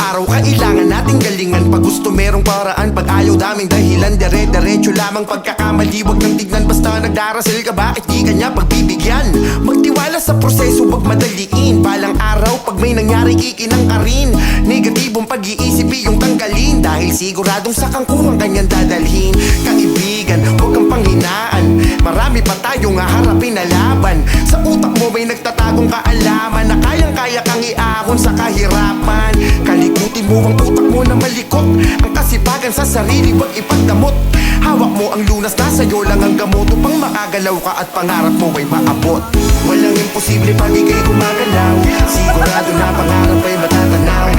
araw kailangan nating galingan. Pag gusto merong paraan, pag ayaw daming dahilan. Dire-diretso lamang pagkakamali, wag nang tignan. Basta nagdarasal ka, bakit di kanya pagbibigyan? Magtiwala sa proseso, wag madaliin. Balang araw, pag may nangyari ikinang ka rin. Negatibong pag-iisip iyong tanggalin, dahil siguradong sa kangkungang kanyang dadalhin. Kaibigan, huwag kang panghinaan, marami pa tayong haharapin na laban. Sa utak mo may nagtatagong kaalaman na kayang-kaya kang iahon sa kahirapan. Kalikutin mo ang utak mo na malikot, ang kasipagan sa sarili wag ipagdamot. Hawak mo ang lunas, nasa iyo lang ang gamot, upang makagalaw ka at pangarap mo ay maabot. Walang imposible pag ika'y gumagalaw, sigurado na pangarap ay matatanaw.